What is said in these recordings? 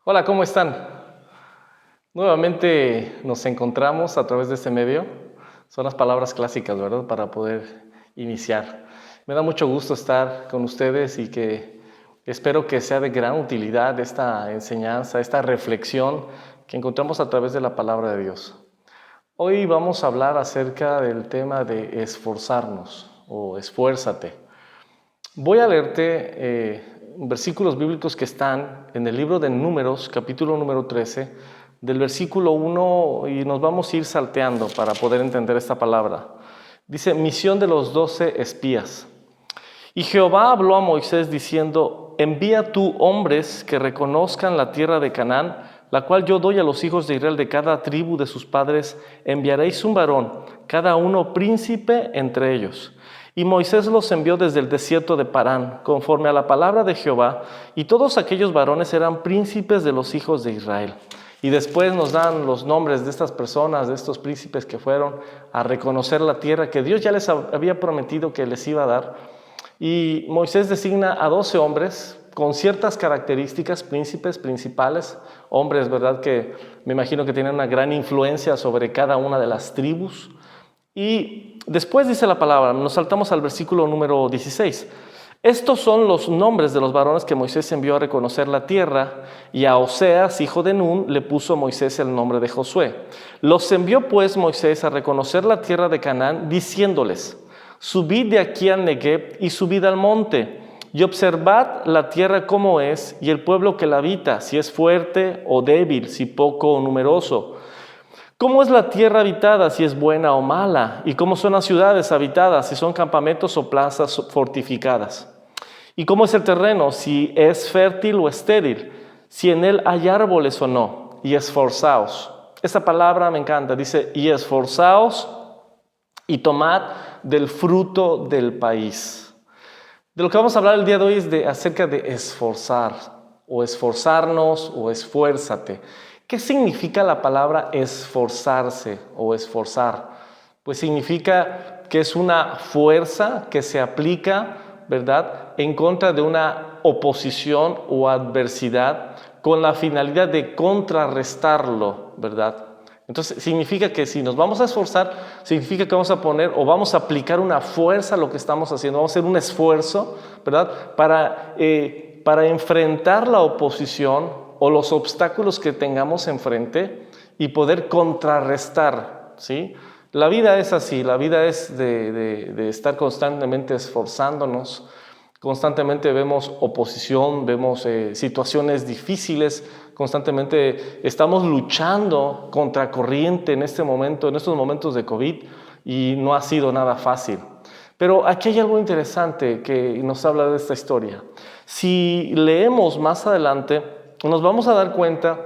Hola, ¿cómo están? Nuevamente nos encontramos a través de este medio. Son las palabras clásicas, ¿verdad? Para poder iniciar. Me da mucho gusto estar con ustedes y que espero que sea de gran utilidad esta enseñanza, esta reflexión que encontramos a través de la palabra de Dios. Hoy vamos a hablar acerca del tema de esforzarnos o esfuérzate. Voy a leerte versículos bíblicos que están en el libro de Números, capítulo número 13, del versículo 1, y nos vamos a ir salteando para poder entender esta palabra. Dice, misión de los 12 espías. Y Jehová habló a Moisés diciendo, envía tú hombres que reconozcan la tierra de Canaán, la cual yo doy a los hijos de Israel de cada tribu de sus padres, enviaréis un varón, cada uno príncipe entre ellos. Y Moisés los envió desde el desierto de Parán, conforme a la palabra de Jehová, y todos aquellos varones eran príncipes de los hijos de Israel. Y después nos dan los nombres de estas personas, de estos príncipes que fueron a reconocer la tierra que Dios ya les había prometido que les iba a dar. Y Moisés designa a 12 hombres con ciertas características, príncipes principales, hombres, ¿verdad? Que me imagino que tienen una gran influencia sobre cada una de las tribus. Y después dice la palabra, nos saltamos al versículo número 16. Estos son los nombres de los varones que Moisés envió a reconocer la tierra, y a Oseas, hijo de Nun, le puso Moisés el nombre de Josué. Los envió pues Moisés a reconocer la tierra de Canaán, diciéndoles, subid de aquí al Negev y subid al monte, y observad la tierra cómo es, y el pueblo que la habita, si es fuerte o débil, si poco o numeroso. ¿Cómo es la tierra habitada, si es buena o mala? ¿Y cómo son las ciudades habitadas, si son campamentos o plazas fortificadas? ¿Y cómo es el terreno, si es fértil o estéril? Si en él hay árboles o no. Y esforzaos. Esta palabra me encanta, dice, y esforzaos y tomad del fruto del país. De lo que vamos a hablar el día de hoy es acerca de esforzar, o esforzarnos, o esfuérzate. ¿Qué significa la palabra esforzarse o esforzar? Pues significa que es una fuerza que se aplica, ¿verdad?, en contra de una oposición o adversidad con la finalidad de contrarrestarlo, ¿verdad? Entonces significa que si nos vamos a esforzar, significa que vamos a poner o vamos a aplicar una fuerza a lo que estamos haciendo, vamos a hacer un esfuerzo, ¿verdad?, para enfrentar la oposición o los obstáculos que tengamos enfrente y poder contrarrestar, ¿sí? La vida es así, la vida es de estar constantemente esforzándonos, constantemente vemos oposición, vemos situaciones difíciles, constantemente estamos luchando contra corriente en este momento, en estos momentos de COVID, y no ha sido nada fácil. Pero aquí hay algo interesante que nos habla de esta historia. Si leemos más adelante, nos vamos a dar cuenta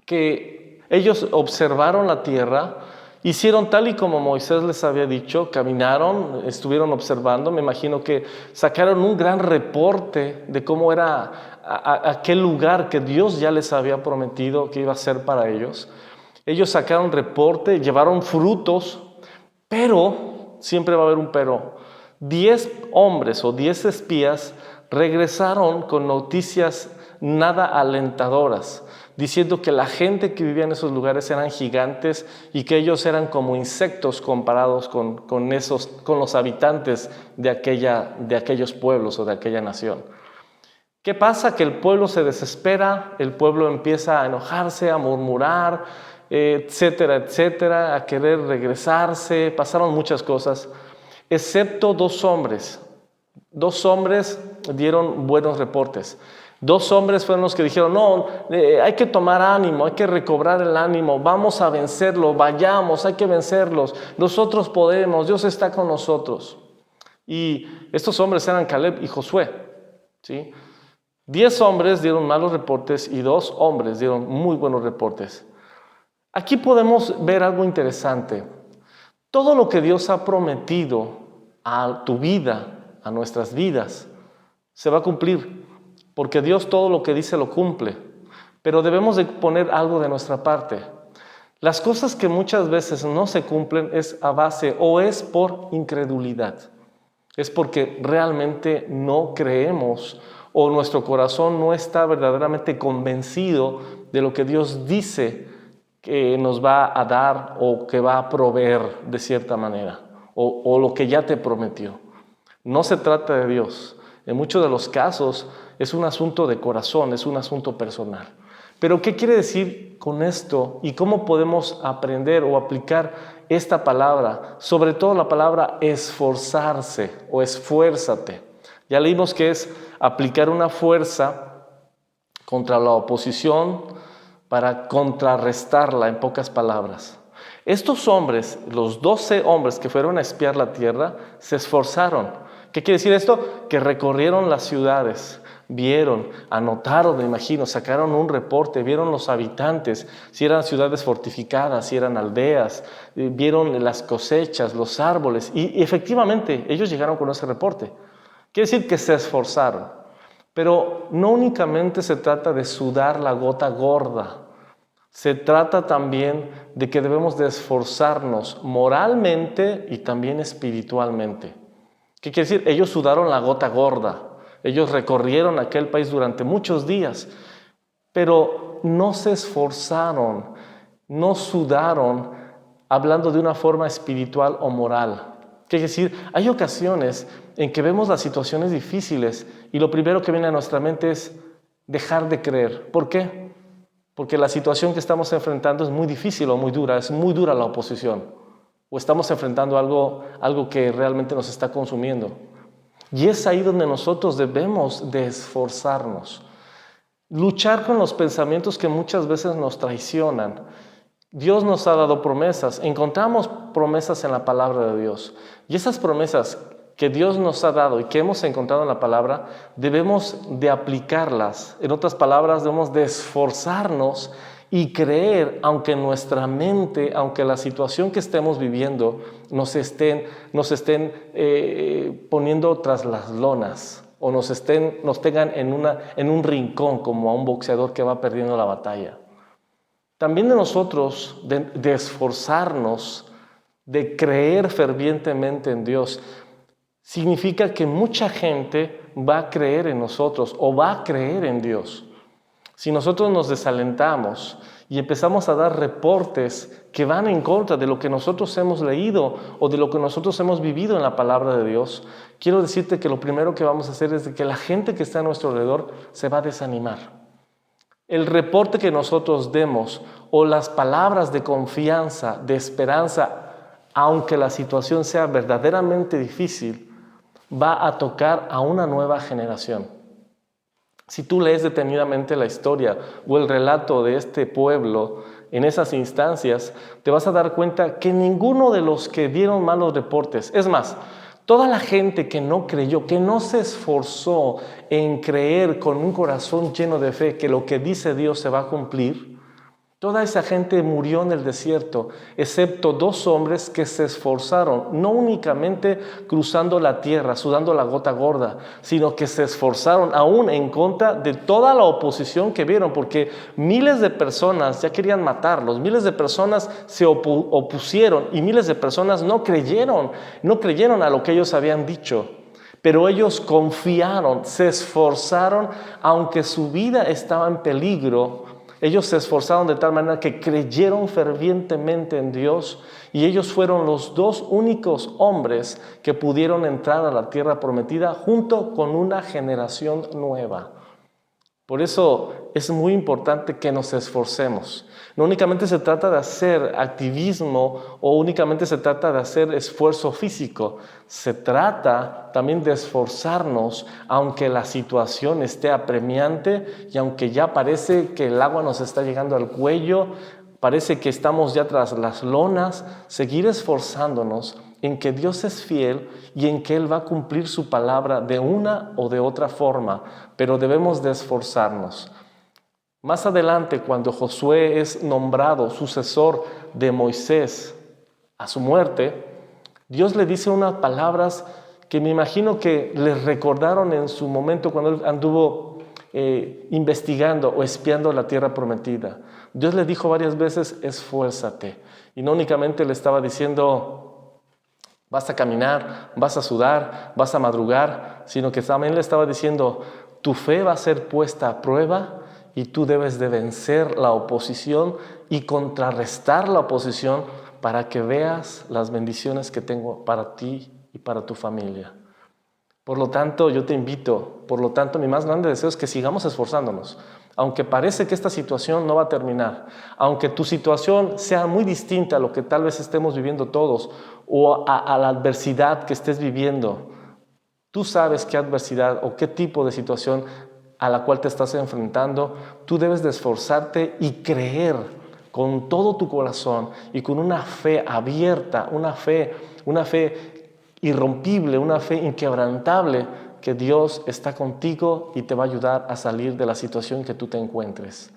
que ellos observaron la tierra, hicieron tal y como Moisés les había dicho, caminaron, estuvieron observando, me imagino que sacaron un gran reporte de cómo era aquel lugar que Dios ya les había prometido que iba a ser para ellos. Ellos sacaron reporte, llevaron frutos, pero, siempre va a haber un pero, 10 hombres o 10 espías regresaron con noticias nada alentadoras, diciendo que la gente que vivía en esos lugares eran gigantes y que ellos eran como insectos comparados con los habitantes de aquellos pueblos o de aquella nación. ¿Qué pasa? Que el pueblo se desespera, el pueblo empieza a enojarse, a murmurar, etcétera, etcétera, a querer regresarse. Pasaron muchas cosas, excepto 2 hombres. 2 hombres dieron buenos reportes. 2 hombres fueron los que dijeron, no, hay que tomar ánimo, hay que recobrar el ánimo, vamos a vencerlo, vayamos, hay que vencerlos, nosotros podemos, Dios está con nosotros. Y estos hombres eran Caleb y Josué, ¿sí? 10 hombres dieron malos reportes y 2 hombres dieron muy buenos reportes. Aquí podemos ver algo interesante. Todo lo que Dios ha prometido a tu vida, a nuestras vidas, se va a cumplir. Porque Dios todo lo que dice lo cumple, pero debemos de poner algo de nuestra parte. Las cosas que muchas veces no se cumplen es a base o es por incredulidad. Es porque realmente no creemos o nuestro corazón no está verdaderamente convencido de lo que Dios dice que nos va a dar o que va a proveer de cierta manera, o lo que ya te prometió. No se trata de Dios. En muchos de los casos es un asunto de corazón, es un asunto personal. Pero ¿qué quiere decir con esto y cómo podemos aprender o aplicar esta palabra? Sobre todo la palabra esforzarse o esfuérzate. Ya leímos que es aplicar una fuerza contra la oposición para contrarrestarla, en pocas palabras. Estos hombres, los 12 hombres que fueron a espiar la tierra, se esforzaron. ¿Qué quiere decir esto? Que recorrieron las ciudades, vieron, anotaron, me imagino, sacaron un reporte, vieron los habitantes, si eran ciudades fortificadas, si eran aldeas, vieron las cosechas, los árboles, y efectivamente ellos llegaron con ese reporte. Quiere decir que se esforzaron, pero no únicamente se trata de sudar la gota gorda, se trata también de que debemos de esforzarnos moralmente y también espiritualmente. ¿Qué quiere decir? Ellos sudaron la gota gorda. Ellos recorrieron aquel país durante muchos días, pero no se esforzaron, no sudaron hablando de una forma espiritual o moral. ¿Qué quiere decir? Hay ocasiones en que vemos las situaciones difíciles y lo primero que viene a nuestra mente es dejar de creer. ¿Por qué? Porque la situación que estamos enfrentando es muy difícil o muy dura, es muy dura la oposición. O estamos enfrentando algo que realmente nos está consumiendo. Y es ahí donde nosotros debemos de esforzarnos. Luchar con los pensamientos que muchas veces nos traicionan. Dios nos ha dado promesas. Encontramos promesas en la palabra de Dios. Y esas promesas que Dios nos ha dado y que hemos encontrado en la palabra, debemos de aplicarlas. En otras palabras, debemos de esforzarnos y creer, aunque nuestra mente, aunque la situación que estemos viviendo nos estén poniendo tras las lonas o nos tengan en un rincón como a un boxeador que va perdiendo la batalla. También de nosotros, de esforzarnos, de creer fervientemente en Dios, significa que mucha gente va a creer en nosotros o va a creer en Dios. Si nosotros nos desalentamos y empezamos a dar reportes que van en contra de lo que nosotros hemos leído o de lo que nosotros hemos vivido en la palabra de Dios, quiero decirte que lo primero que vamos a hacer es que la gente que está a nuestro alrededor se va a desanimar. El reporte que nosotros demos o las palabras de confianza, de esperanza, aunque la situación sea verdaderamente difícil, va a tocar a una nueva generación. Si tú lees detenidamente la historia o el relato de este pueblo en esas instancias, te vas a dar cuenta que ninguno de los que dieron malos reportes, es más, toda la gente que no creyó, que no se esforzó en creer con un corazón lleno de fe que lo que dice Dios se va a cumplir, toda esa gente murió en el desierto, excepto 2 hombres que se esforzaron, no únicamente cruzando la tierra, sudando la gota gorda, sino que se esforzaron aún en contra de toda la oposición que vieron, porque miles de personas ya querían matarlos, miles de personas se opusieron y miles de personas no creyeron a lo que ellos habían dicho. Pero ellos confiaron, se esforzaron, aunque su vida estaba en peligro. Ellos se esforzaron de tal manera que creyeron fervientemente en Dios y ellos fueron los 2 únicos hombres que pudieron entrar a la tierra prometida junto con una generación nueva. Por eso es muy importante que nos esforcemos. No únicamente se trata de hacer activismo o únicamente se trata de hacer esfuerzo físico. Se trata también de esforzarnos aunque la situación esté apremiante y aunque ya parece que el agua nos está llegando al cuello, parece que estamos ya tras las lonas, seguir esforzándonos en que Dios es fiel y en que Él va a cumplir su palabra de una o de otra forma, pero debemos de esforzarnos. Más adelante, cuando Josué es nombrado sucesor de Moisés a su muerte, Dios le dice unas palabras que me imagino que le recordaron en su momento cuando él anduvo investigando o espiando la tierra prometida. Dios le dijo varias veces, esfuérzate. Y no únicamente le estaba diciendo, vas a caminar, vas a sudar, vas a madrugar, sino que también le estaba diciendo, tu fe va a ser puesta a prueba y tú debes de vencer la oposición y contrarrestar la oposición para que veas las bendiciones que tengo para ti y para tu familia. Por lo tanto, yo te invito, mi más grande deseo es que sigamos esforzándonos. Aunque parece que esta situación no va a terminar, aunque tu situación sea muy distinta a lo que tal vez estemos viviendo todos o a la adversidad que estés viviendo, tú sabes qué adversidad o qué tipo de situación a la cual te estás enfrentando, tú debes de esforzarte y creer con todo tu corazón y con una fe abierta, una fe irrompible, una fe inquebrantable, que Dios está contigo y te va a ayudar a salir de la situación que tú te encuentres.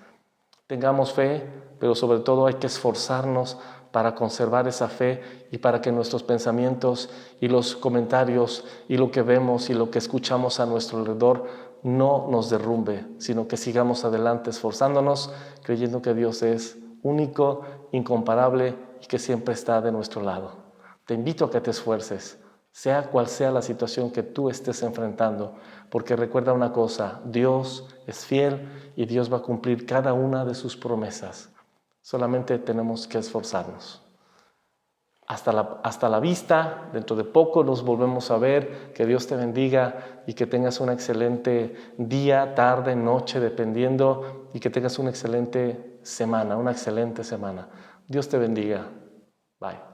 Tengamos fe, pero sobre todo hay que esforzarnos para conservar esa fe y para que nuestros pensamientos y los comentarios y lo que vemos y lo que escuchamos a nuestro alrededor no nos derrumbe, sino que sigamos adelante esforzándonos, creyendo que Dios es único, incomparable y que siempre está de nuestro lado. Te invito a que te esfuerces, sea cual sea la situación que tú estés enfrentando, porque recuerda una cosa, Dios es fiel y Dios va a cumplir cada una de sus promesas. Solamente tenemos que esforzarnos. Hasta la vista, dentro de poco nos volvemos a ver, que Dios te bendiga y que tengas un excelente día, tarde, noche, dependiendo, y que tengas una excelente semana. Dios te bendiga. Bye.